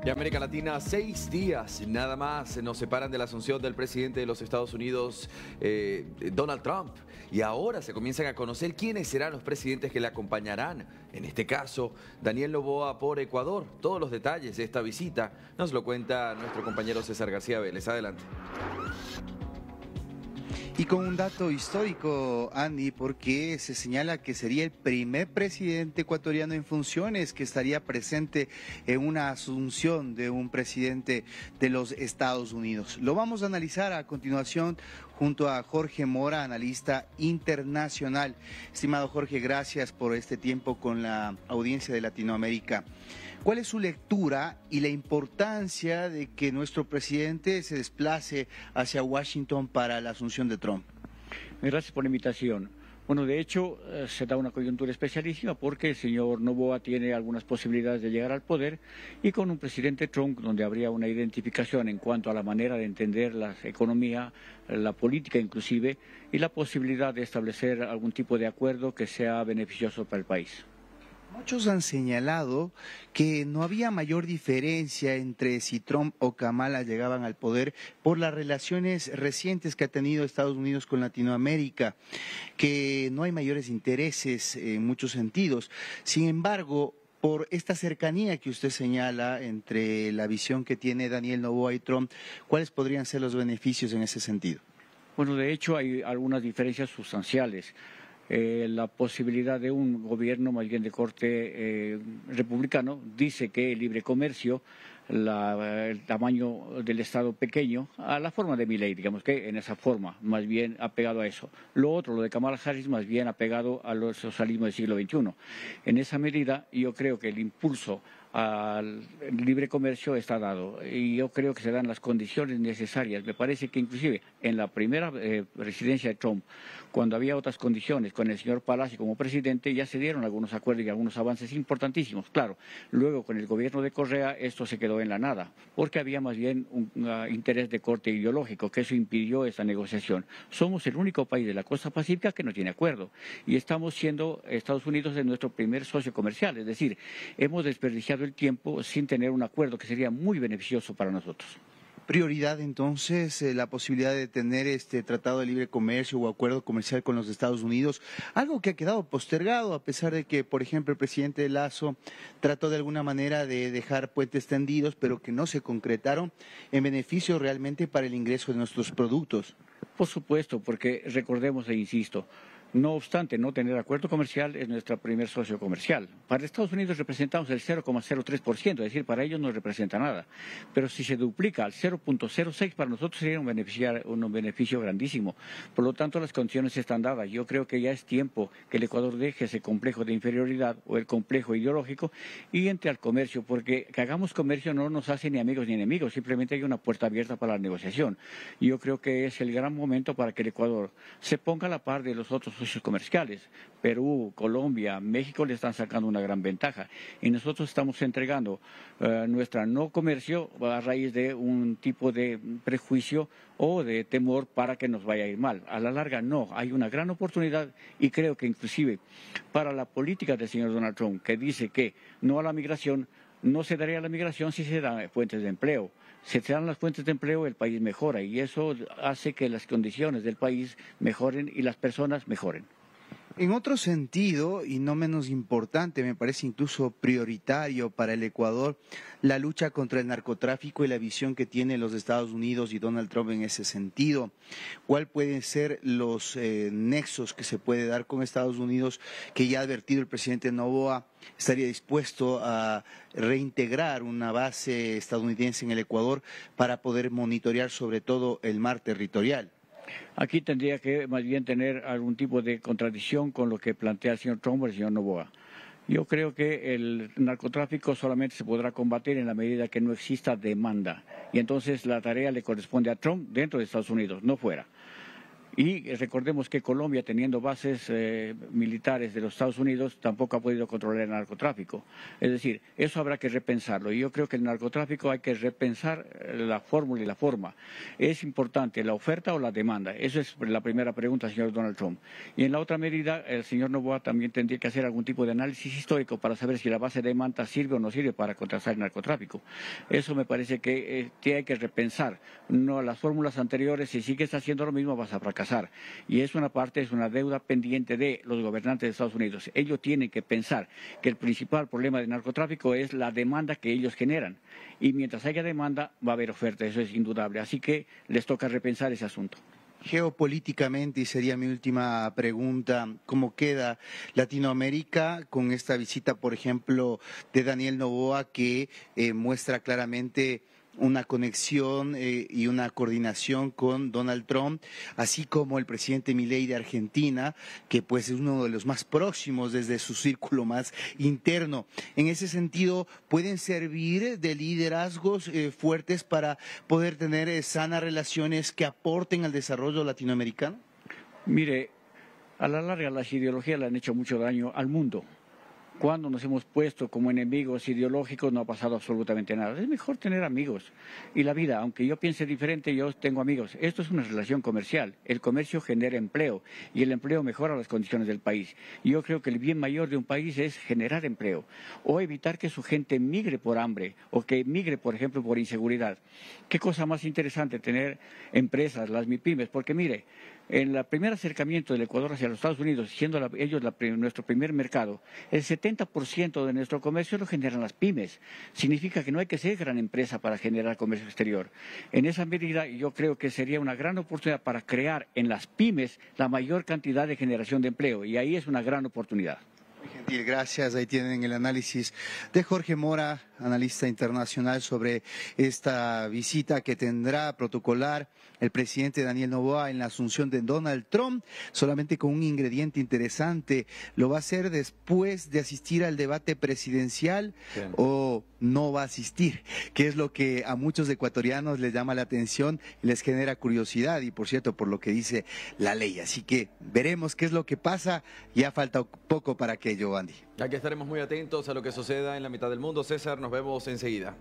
Y América Latina, 6 días nada más nos separan de la asunción del presidente de los Estados Unidos, Donald Trump. Y ahora se comienzan a conocer quiénes serán los presidentes que le acompañarán. En este caso, Daniel Noboa por Ecuador. Todos los detalles de esta visita nos lo cuenta nuestro compañero César García Vélez. Adelante. Y con un dato histórico, Andy, porque se señala que sería el primer presidente ecuatoriano en funciones que estaría presente en una asunción de un presidente de los Estados Unidos. Lo vamos a analizar a continuación junto a Jorge Mora, analista internacional. Estimado Jorge, gracias por este tiempo con la audiencia de Latinoamérica. ¿Cuál es su lectura y la importancia de que nuestro presidente se desplace hacia Washington para la asunción de Trump? Gracias por la invitación. Bueno, de hecho, se da una coyuntura especialísima porque el señor Noboa tiene algunas posibilidades de llegar al poder y con un presidente Trump donde habría una identificación en cuanto a la manera de entender la economía, la política inclusive, y la posibilidad de establecer algún tipo de acuerdo que sea beneficioso para el país. Muchos han señalado que no había mayor diferencia entre si Trump o Kamala llegaban al poder por las relaciones recientes que ha tenido Estados Unidos con Latinoamérica, que no hay mayores intereses en muchos sentidos. Sin embargo, por esta cercanía que usted señala entre la visión que tiene Daniel Noboa y Trump, ¿cuáles podrían ser los beneficios en ese sentido? Bueno, de hecho hay algunas diferencias sustanciales. La posibilidad de un gobierno más bien de corte republicano dice que el libre comercio, el tamaño del Estado pequeño, a la forma de Milei, digamos que en esa forma, más bien apegado a eso. Lo otro, lo de Kamala Harris, más bien apegado a los socialismos del siglo XXI. En esa medida, yo creo que el impulso al libre comercio está dado y yo creo que se dan las condiciones necesarias. Me parece que inclusive en la primera presidencia de Trump, cuando había otras condiciones con el señor Palacio como presidente, ya se dieron algunos acuerdos y algunos avances importantísimos. Claro, luego con el gobierno de Correa esto se quedó en la nada, porque había más bien un interés de corte ideológico, que eso impidió esta negociación. Somos el único país de la costa pacífica que no tiene acuerdo y estamos siendo Estados Unidos nuestro primer socio comercial, es decir, hemos desperdiciado el tiempo sin tener un acuerdo que sería muy beneficioso para nosotros. Prioridad entonces la posibilidad de tener este tratado de libre comercio o acuerdo comercial con los Estados Unidos, algo que ha quedado postergado a pesar de que, por ejemplo, el presidente Lasso trató de alguna manera de dejar puentes tendidos, pero que no se concretaron en beneficio realmente para el ingreso de nuestros productos. Por supuesto, porque recordemos e insisto, no obstante no tener acuerdo comercial es nuestro primer socio comercial. Para Estados Unidos representamos el 0,03%, es decir, para ellos no representa nada. Pero si se duplica al 0,06 para nosotros sería un beneficio grandísimo. Por lo tanto, las condiciones están dadas. Yo creo que ya es tiempo que el Ecuador deje ese complejo de inferioridad o el complejo ideológico y entre al comercio, porque que hagamos comercio no nos hace ni amigos ni enemigos, simplemente hay una puerta abierta para la negociación. Y yo creo que es el gran momento para que el Ecuador se ponga a la par de los otros socios comerciales. Perú, Colombia, México le están sacando una gran ventaja y nosotros estamos entregando nuestra no comercio a raíz de un tipo de prejuicio o de temor para que nos vaya a ir mal. A la larga no, hay una gran oportunidad y creo que inclusive para la política del señor Donald Trump, que dice que no a la migración, no se daría la migración si se dan fuentes de empleo. Si se dan las fuentes de empleo, el país mejora y eso hace que las condiciones del país mejoren y las personas mejoren. En otro sentido, y no menos importante, me parece incluso prioritario para el Ecuador, la lucha contra el narcotráfico y la visión que tienen los Estados Unidos y Donald Trump en ese sentido. ¿Cuáles pueden ser los nexos que se puede dar con Estados Unidos, que ya ha advertido el presidente Noboa estaría dispuesto a reintegrar una base estadounidense en el Ecuador para poder monitorear sobre todo el mar territorial? Aquí tendría que más bien tener algún tipo de contradicción con lo que plantea el señor Trump o el señor Noboa. Yo creo que el narcotráfico solamente se podrá combatir en la medida que no exista demanda. Y entonces la tarea le corresponde a Trump dentro de Estados Unidos, no fuera. Y recordemos que Colombia, teniendo bases militares de los Estados Unidos, tampoco ha podido controlar el narcotráfico. Es decir, eso habrá que repensarlo. Y yo creo que el narcotráfico hay que repensar la fórmula y la forma. ¿Es importante la oferta o la demanda? Esa es la primera pregunta, señor Donald Trump. Y en la otra medida, el señor Noboa también tendría que hacer algún tipo de análisis histórico para saber si la base de demanda sirve o no sirve para contrastar el narcotráfico. Eso me parece que hay que repensar. No, las fórmulas anteriores, si sigues haciendo lo mismo, vas a fracasar. Y es una deuda pendiente de los gobernantes de Estados Unidos. Ellos tienen que pensar que el principal problema del narcotráfico es la demanda que ellos generan. Y mientras haya demanda, va a haber oferta, eso es indudable. Así que les toca repensar ese asunto. Geopolíticamente, y sería mi última pregunta, ¿cómo queda Latinoamérica con esta visita, por ejemplo, de Daniel Noboa, que muestra claramente una conexión y una coordinación con Donald Trump, así como el presidente Milei de Argentina, que pues es uno de los más próximos desde su círculo más interno? En ese sentido, ¿pueden servir de liderazgos fuertes para poder tener sanas relaciones que aporten al desarrollo latinoamericano? Mire, a la larga las ideologías le han hecho mucho daño al mundo. Cuando nos hemos puesto como enemigos ideológicos no ha pasado absolutamente nada. Es mejor tener amigos. Y la vida, aunque yo piense diferente, yo tengo amigos. Esto es una relación comercial. El comercio genera empleo y el empleo mejora las condiciones del país. Y yo creo que el bien mayor de un país es generar empleo o evitar que su gente migre por hambre o que migre, por ejemplo, por inseguridad. ¿Qué cosa más interesante tener empresas, las MIPYMES? Porque mire, en el primer acercamiento del Ecuador hacia los Estados Unidos, siendo ellos nuestro primer mercado, el 70% de nuestro comercio lo generan las pymes. Significa que no hay que ser gran empresa para generar comercio exterior. En esa medida, yo creo que sería una gran oportunidad para crear en las pymes la mayor cantidad de generación de empleo, y ahí es una gran oportunidad. Muy gentil, gracias. Ahí tienen el análisis de Jorge Mora, analista internacional, sobre esta visita que tendrá protocolar el presidente Daniel Noboa en la asunción de Donald Trump, solamente con un ingrediente interesante: lo va a hacer después de asistir al debate presidencial. Bien. O no va a asistir, que es lo que a muchos ecuatorianos les llama la atención y les genera curiosidad, y por cierto, por lo que dice la ley. Así que veremos qué es lo que pasa. Ya falta poco para aquello, Andy. Aquí estaremos muy atentos a lo que suceda en la mitad del mundo. César, nos vemos enseguida.